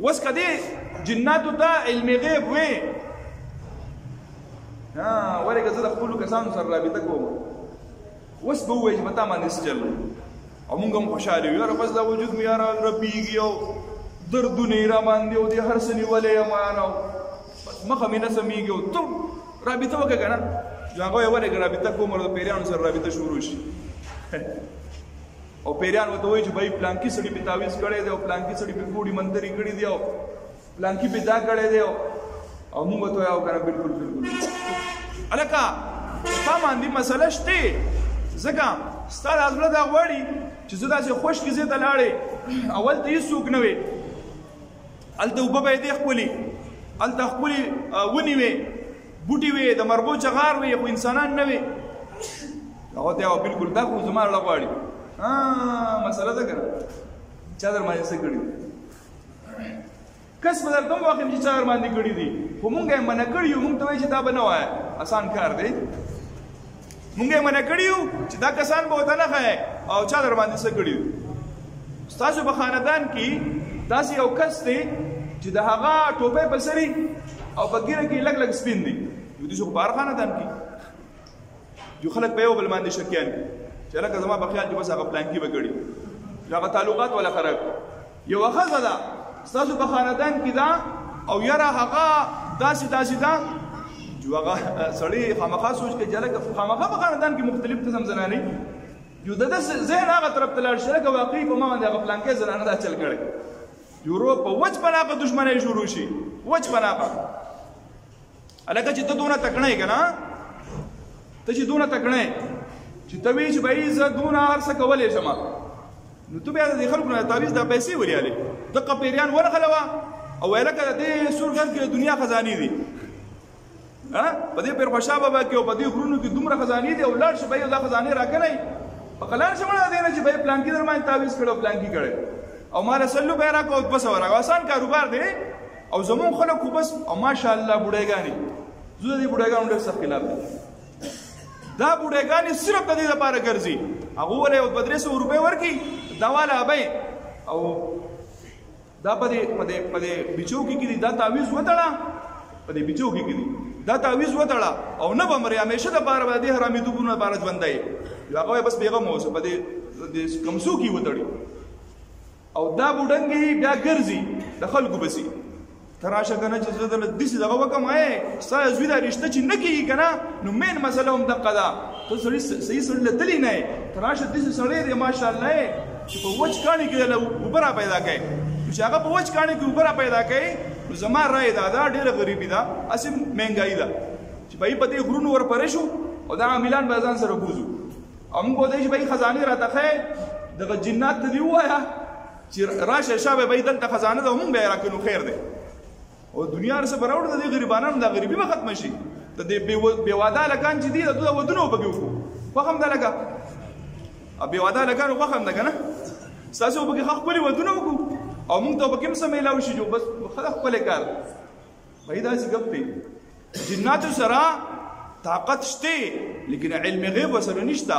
وس کدی جناتو ته علم غیب وې ورګه زه د خپل کسانو سره رابطه کوم وس به وایي چې متا باندې چل او موږ هم خوشاله یو یاره بس دا وجود مې یاره رپیږي او دردونه را باندې او د هر څه نیولې یم نو مخه مې نه سمیږي او ته رابطه وکړه که نه هغه یې ورګه رابطه کوم او د پیریانو سره رابطه شروع شي او پیریان ورته وایي چې بھائی پلانکي سړي پې تعویض کړی دی او پلانکي سړي پې ګوډي منتري کړي دي او پلانکي پې دا کړی دی او موږ ورته وایو که نه بلکل هلکه تا باندې مسله شته ځکه ستا د زړه دا غواړي چې زه داسې خوش کیسې ته لاړې اول ته هېڅوک نه وې هلته اوبه به یې دی خپلې هلته خپلې ونې وې بوټي وې د مرغو چغار وې خو انسانان نه وې هغه ته یې بلکل دا خو زما زړه غواړي مسله ده که نه چا در باندې څه کړي کس به درته هم واخلم چې چا در باندې کړي دي خو مونږ یې منع کړي یو مونږ ته وایي چې دا به نه وایه اسان کار دی مونږ یې منع کړي یو چې دا کسان به ورته نه ښایې او چا در باندې څه کړي ستاسو په خاندان کې داسې یو کس دی چې د هغه ټوپۍ په سر او په ګیره کې لږ لږ سپین دی یو داسې خو په هر خاندان کې جو خلک په یو بل باندې شکیان دي چې لکه زما په خیال کې بس هغه پلانکي به کړي هغه تعلقات ولا خراب یوه ښځه ده ستاسو په خاندان کې ده او یاره هغه داسې ده جو هغه سړی خامخا سوچ کوي چې لکه خامخا په خاندان کې مختلف قسم زنانې یو د ده ذهن هغه طرف ته لاړ شي لکه واقعي په ما باندې هغه پلانکۍ زنانه دا چل کړی یورو په وچ پناقه دشمنۍ شروع شي وچ پناقه هلکه چې ته دونه تکړه یې که نه ته چې دونه تکړه یې چې ته وایې چې بهی زه دونه هر څه کولی شم نو ته بیا د دې خلکو نه تعویض دا پیسې ولیالې دقه پیریان ونښلوه او ویل لکه د دې سور غر کې د دنیا خزانې دي په دې پیرخوشا بابا کې او په دې غرونو کې دومره خزانې دي او لاړ شي بهی دا خزانې راکنئ په قلار شي مړه دی نه چې بهی پلانکي در باندې تعویض کړی او پلانکي کړی او ما رسلو به یې راکړه او بس ورغه آسان کاروبار دی او زمونږ خلک خو بس او ماشاءالله بوډیګانې زه د دې بوډیګانو ډېر سخت خلاف دی دا بوډیګانې صرف د دې لپاره ګرځي هغه ولې یو 200 روپۍ ورکړي دا والا ابۍ او دا په دې بچو کې دي دا تعویض وتړه په دې بچو کې دي دا تعویض وتړه او نه به مرې همیشه دپاره به د دې حرامېتوبونو لپاره ژوندی یو هغه بس بېغمه اوسه په دې کمسو کې وتړي او دا بوډنګې بیا ګرځي د خلکو بسي ته راشه که نه چې زه دله داسې دغه وکړم ستا زوی دا رشته چې نه کېږي که نه نو مین مسله هم دقه ده ته سړي صحیح سړي له تللی نه یې ته راشه داسې سړی دی ماشاءالله یې چې په وچ کاڼي کې له اوبه را پیدا کوي نو چې هغه په وچ کاڼي کې اوبه را پیدا کوي نو زما رایې دا ډېره غریبي ده هسې مهنګایي ده چې بهی په دې غرونو ورپرې شو او دا عاملان به ځان سره بوځو او موږ به ودی چې بهی خزانې راته ښیې دغه جنات ته دې ووایه چې راشه شابه بهی دلته خزانه ده موږ به یې راکړو خیر دی او دنیا هر څه به راوړو د دې غریبانانو دا غریبي به ختمه شي د دې بې واده هلکان چې دي د دوی ودونه به پکې وکړو خوښ هم ده لکه بې واده هلکانو خوښ هم ده که نه ستاسې به پکې ښه ښکلي ودونه وکړو او موږ ته پکې هم څه میلاو شي بس ښه ده ښکلی کار بهی داسې ګپ دی جناتو سره طاقت شته لیکن علم غیب ورسره نشته